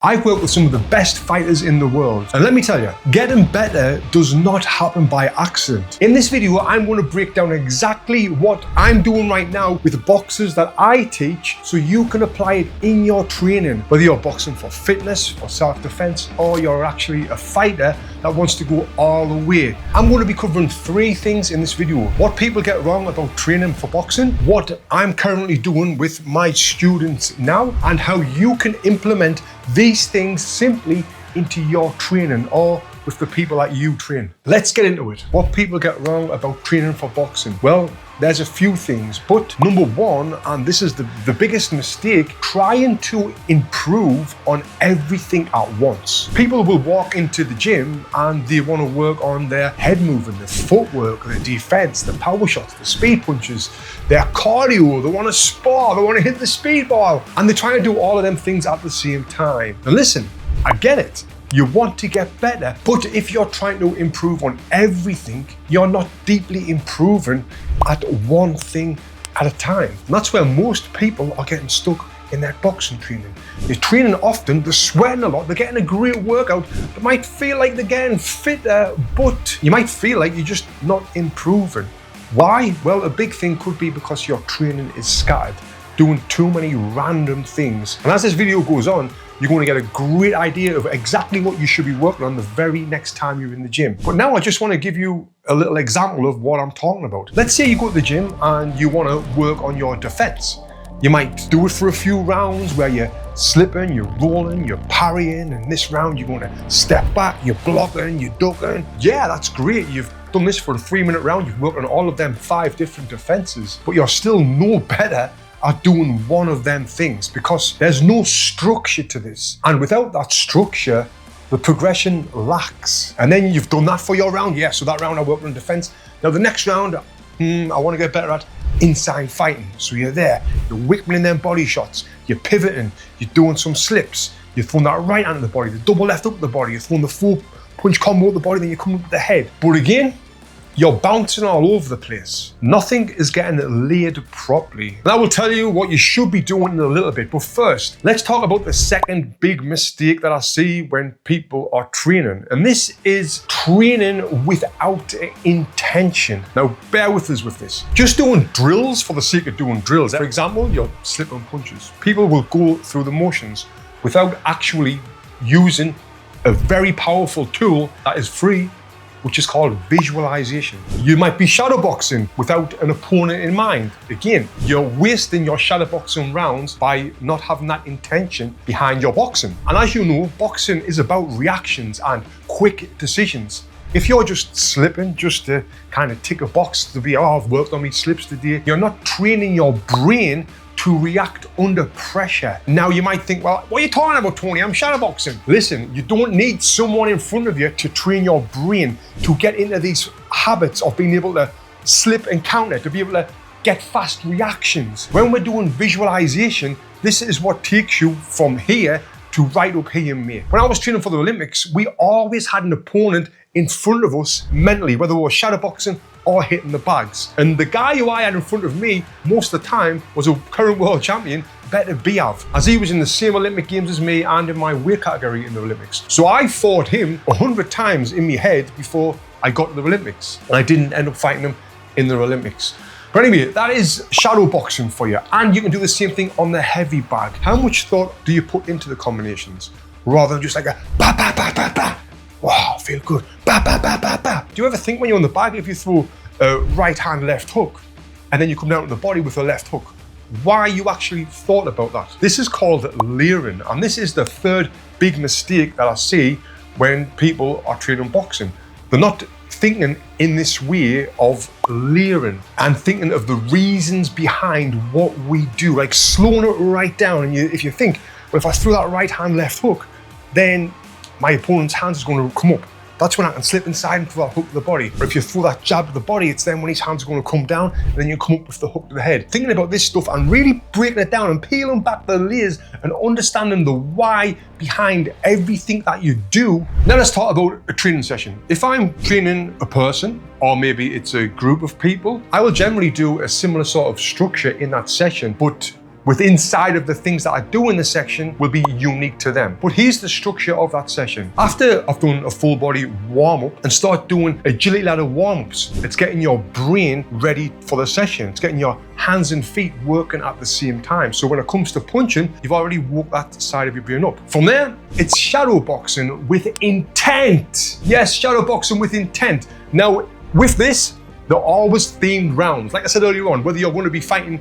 I've worked with some of the best fighters in the world, and let me tell you, getting better does not happen by accident. In this video, I'm going to break down exactly what I'm doing right now with the boxers that I teach so you can apply it in your training, whether you're boxing for fitness, for self-defense, or you're actually a fighter that wants to go all the way. I'm going to be covering three things in this video: what people get wrong about training for boxing, what I'm currently doing with my students now, and how you can implement these things simply into your training or with the people that you train. Let's get into it. What people get wrong about training for boxing? Well, there's a few things, but number one, and this is the biggest mistake, trying to improve on everything at once. People will walk into the gym and they want to work on their head movement, their footwork, their defense, the power shots, the speed punches, their cardio, they want to spar, they want to hit the speed ball, and they're trying to do all of them things at the same time. Now listen, I get it. You want to get better, but if you're trying to improve on everything, you're not deeply improving at one thing at a time. And that's where most people are getting stuck in their boxing training. They're training often, they're sweating a lot, they're getting a great workout, they might feel like they're getting fitter, but you might feel like you're just not improving. Why? Well, a big thing could be because your training is scattered, doing too many random things. And as this video goes on, you're going to get a great idea of exactly what you should be working on the very next time you're in the gym. But now I just want to give you a little example of what I'm talking about. Let's say you go to the gym and you want to work on your defense. You might do it for a few rounds where you're slipping, you're rolling, you're parrying, and this round you're going to step back, you're blocking, you're ducking. Yeah, that's great. You've done this for a 3-minute round. You've worked on all of them 5 different defenses, but you're still no better at doing one of them things because there's no structure to this. And without that structure, the progression lacks. And then you've done that for your round. Yeah, so that round I worked on defense. Now the next round, I want to get better at inside fighting. So you're there, you're whipping them body shots, you're pivoting, you're doing some slips, you're throwing that right hand of the body, the double left up the body, you're throwing the 4-punch combo up the body, then you come up with the head. But again, you're bouncing all over the place. Nothing is getting laid properly. And I will tell you what you should be doing in a little bit. But first, let's talk about the second big mistake that I see when people are training. And this is training without intention. Now, bear with us with this. Just doing drills for the sake of doing drills. For example, your slip-on punches. People will go through the motions without actually using a very powerful tool that is free, which is called visualization. You might be shadowboxing without an opponent in mind. Again, you're wasting your shadowboxing rounds by not having that intention behind your boxing. And as you know, boxing is about reactions and quick decisions. If you're just slipping just to kind of tick a box to be, oh, I've worked on these slips today, you're not training your brain to react under pressure. Now you might think, well, what are you talking about, Tony? I'm shadowboxing. Listen, you don't need someone in front of you to train your brain to get into these habits of being able to slip and counter, to be able to get fast reactions. When we're doing visualization, this is what takes you from here to right up here, mate. When I was training for the Olympics, we always had an opponent in front of us mentally, whether we were shadowboxing or hitting the bags. And the guy who I had in front of me most of the time was a current world champion, Better Biav, as he was in the same Olympic Games as me and in my weight category in the Olympics. So I fought him 100 times in my head before I got to the Olympics. And I didn't end up fighting him in the Olympics. But anyway, that is shadow boxing for you. And you can do the same thing on the heavy bag. How much thought do you put into the combinations rather than just like a ba ba ba ba ba? Wow, feel good. Ba ba ba ba ba. Do you ever think when you're on the bag, if you throw a right hand left hook and then you come down to the body with a left hook, why you actually thought about that? This is called layering, and this is the third big mistake that I see when people are training boxing. They're not thinking in this way of layering and thinking of the reasons behind what we do, like slowing it right down. And if you think, well, if I throw that right hand left hook, then my opponent's hand is going to come up. That's when I can slip inside and throw that hook to the body. Or if you throw that jab to the body, it's then when his hands are going to come down and then you come up with the hook to the head. Thinking about this stuff and really breaking it down and peeling back the layers and understanding the why behind everything that you do. Now let's talk about a training session. If I'm training a person, or maybe it's a group of people, I will generally do a similar sort of structure in that session, but with inside of the things that I do in the section will be unique to them. But here's the structure of that session. After I've done a full body warm up and start doing agility ladder warm ups, it's getting your brain ready for the session. It's getting your hands and feet working at the same time. So when it comes to punching, you've already woke that side of your brain up. From there, it's shadow boxing with intent. Yes, shadow boxing with intent. Now, with this, they're always themed rounds. Like I said earlier on, whether you're going to be fighting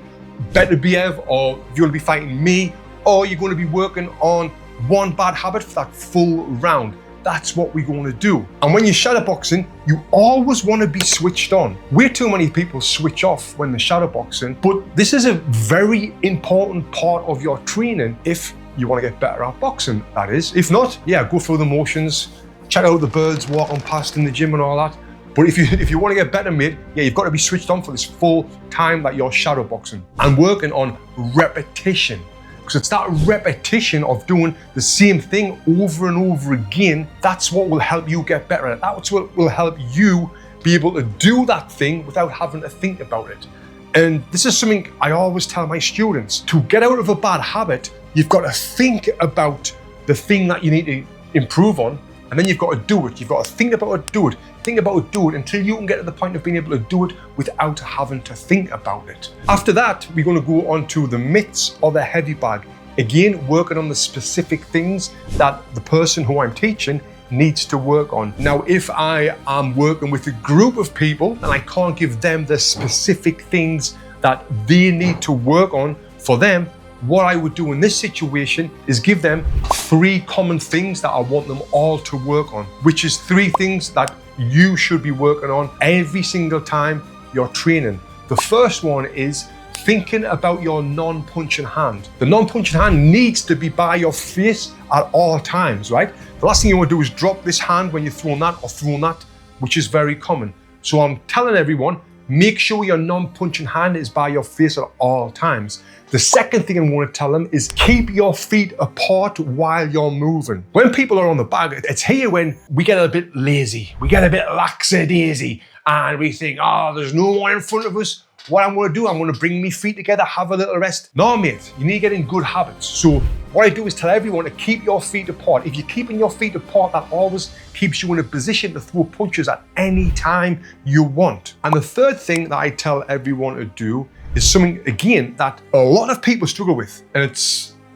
Better Behave, or if you're going to be fighting me, or you're going to be working on one bad habit for that full round. That's what we're going to do. And when you're shadow boxing, you always want to be switched on. Way too many people switch off when they're shadow boxing, but this is a very important part of your training if you want to get better at boxing, that is. If not, yeah, go through the motions, check out the birds walking past in the gym and all that. But if you want to get better, mate, yeah, you've got to be switched on for this full time that you're shadow boxing and working on repetition. Because it's that repetition of doing the same thing over and over again. That's what will help you get better at it. That's what will help you be able to do that thing without having to think about it. And this is something I always tell my students. To get out of a bad habit, you've got to think about the thing that you need to improve on, and then you've got to do it. You've got to think about it, do it. Think about it, do it, until you can get to the point of being able to do it without having to think about it. After that, we're going to go on to the mitts or the heavy bag. Again, working on the specific things that the person who I'm teaching needs to work on. Now, if I am working with a group of people and I can't give them the specific things that they need to work on for them, what I would do in this situation is give them 3 common things that I want them all to work on, which is 3 things that you should be working on every single time you're training. The first one is thinking about your non-punching hand. The non-punching hand needs to be by your face at all times, right? The last thing you want to do is drop this hand when you're throwing that or throwing that, which is very common. So I'm telling everyone, make sure your non-punching hand is by your face at all times. The second thing I want to tell them is keep your feet apart while you're moving. When people are on the bag, it's here when we get a bit lazy, we get a bit lackadaisy, and we think, oh, there's no one in front of us. What I'm going to do, I'm going to bring my feet together, have a little rest. No, mate, you need to get in good habits. So what I do is tell everyone to keep your feet apart. If you're keeping your feet apart, that always keeps you in a position to throw punches at any time you want. And the third thing that I tell everyone to do is something, again, that a lot of people struggle with. And it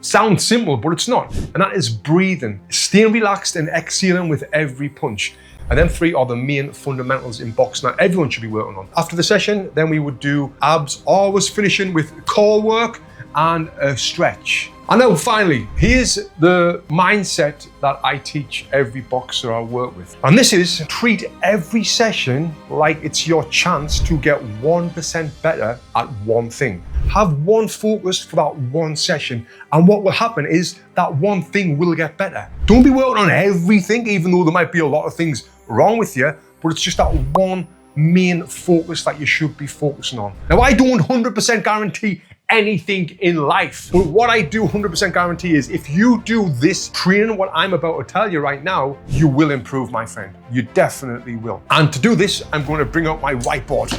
sounds simple, but it's not. And that is breathing. Staying relaxed and exhaling with every punch. And them 3 are the main fundamentals in boxing that everyone should be working on. After the session, then we would do abs, always finishing with core work and a stretch. And now finally, here's the mindset that I teach every boxer I work with. And this is treat every session like it's your chance to get 1% better at one thing. Have one focus for that one session. And what will happen is that one thing will get better. Don't be working on everything, even though there might be a lot of things wrong with you, but it's just that one main focus that you should be focusing on. Now, I don't 100% guarantee anything in life, but what I do 100% guarantee is if you do this training, what I'm about to tell you right now, you will improve, my friend. You definitely will. And to do this, I'm going to bring out my whiteboard.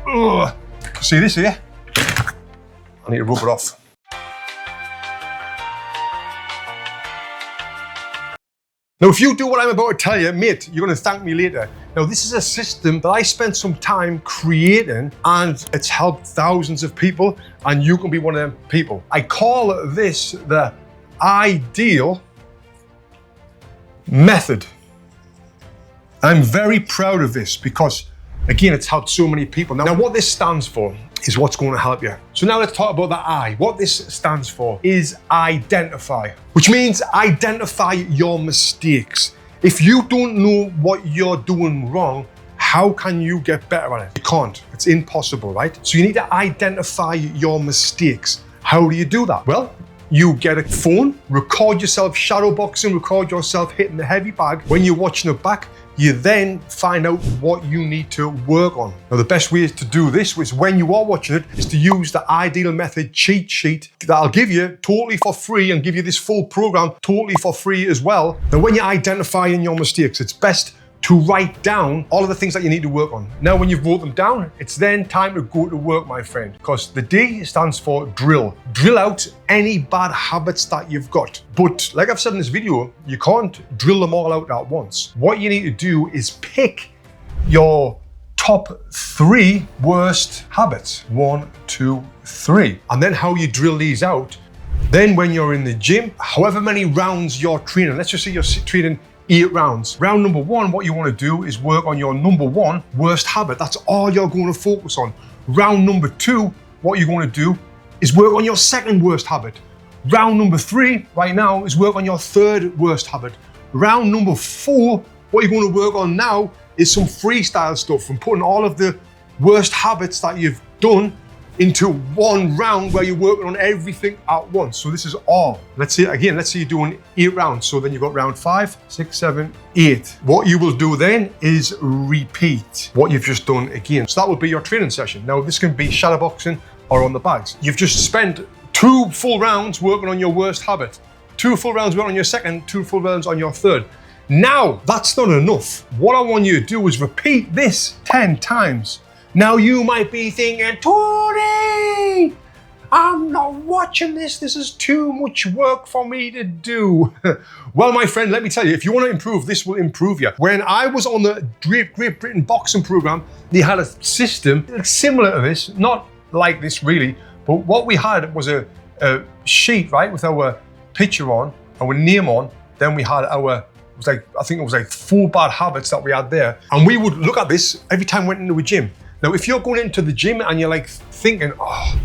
Ugh. See this here? I need to rub it off. Now, if you do what I'm about to tell you, mate, you're going to thank me later. Now, this is a system that I spent some time creating, and it's helped thousands of people, and you can be one of them people. I call this the ideal method. I'm very proud of this because, again, it's helped so many people. Now, what this stands for is what's going to help you. So now let's talk about the I. What this stands for is identify, which means identify your mistakes. If you don't know what you're doing wrong, how can you get better at it? You can't. It's impossible, right? So you need to identify your mistakes. How do you do that? Well, you get a phone, record yourself shadow boxing, record yourself hitting the heavy bag. When you're watching it back, you then find out what you need to work on. Now, the best way to do this is when you are watching it is to use the Ideal Method cheat sheet that I'll give you totally for free and give you this full program totally for free as well. Now, when you're identifying your mistakes, it's best to write down all of the things that you need to work on. Now, when you've wrote them down, it's then time to go to work, my friend, because the D stands for drill. Drill out any bad habits that you've got. But like I've said in this video, you can't drill them all out at once. What you need to do is pick your top 3 worst habits. 1, 2, 3. And then how you drill these out. Then when you're in the gym, however many rounds you're training, let's just say you're training 8 rounds. Round number 1, what you want to do is work on your number 1 worst habit. That's all you're going to focus on. Round number 2, what you're going to do is work on your 2nd worst habit. Round number 3 right now is work on your 3rd worst habit. Round number 4, what you're going to work on now is some freestyle stuff and putting all of the worst habits that you've done into one round where you're working on everything at once. So this is all. Let's say you're doing 8 rounds. So then you've got round 5, 6, 7, 8. What you will do then is repeat what you've just done again. So that will be your training session. Now this can be shadowboxing or on the bags. You've just spent 2 full rounds working on your worst habit, 2 full rounds working on your 2nd, 2 full rounds on your 3rd. Now, that's not enough. What I want you to do is repeat this 10 times. Now you might be thinking, Tony, I'm not watching this. This is too much work for me to do. Well, my friend, let me tell you, if you want to improve, this will improve you. When I was on the Great Britain boxing program, they had a system similar to this, not like this really, but what we had was a sheet, right, with our picture on, our name on. Then we had our, I think it was like 4 bad habits that we had there. And we would look at this every time we went into a gym. Now, if you're going into the gym and you're like thinking, oh,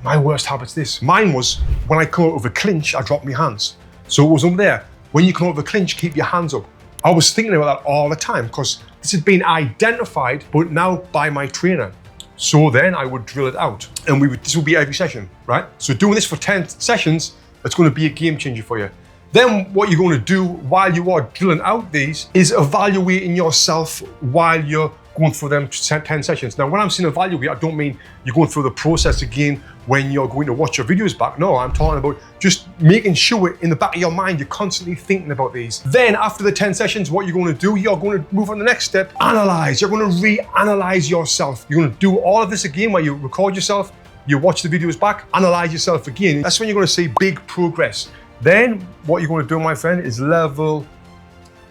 my worst habit's this. Mine was when I come out of a clinch, I drop my hands. So it was up there. When you come out of a clinch, keep your hands up. I was thinking about that all the time because this had been identified, but now by my trainer. So then I would drill it out and this would be every session, right? So doing this for 10 sessions, it's going to be a game changer for you. Then what you're going to do while you are drilling out these is evaluating yourself while you're going through them 10 sessions. Now, when I'm saying evaluate, I don't mean you're going through the process again when you're going to watch your videos back. No, I'm talking about just making sure in the back of your mind, you're constantly thinking about these. Then after the 10 sessions, what you're going to do, you're going to move on to the next step, analyze. You're going to reanalyze yourself. You're going to do all of this again where you record yourself, you watch the videos back, analyze yourself again. That's when you're going to see big progress. Then what you're going to do, my friend, is level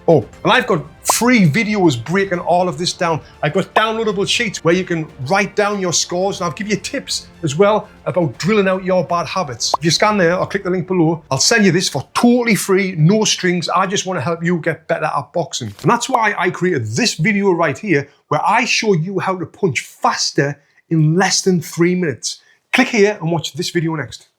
up. And I've got free videos breaking all of this down. I've got downloadable sheets where you can write down your scores, and I'll give you tips as well about drilling out your bad habits. If you scan there or click the link below, I'll send you this for totally free, no strings. I just want to help you get better at boxing. And that's why I created this video right here, where I show you how to punch faster in less than 3 minutes. Click here and watch this video next.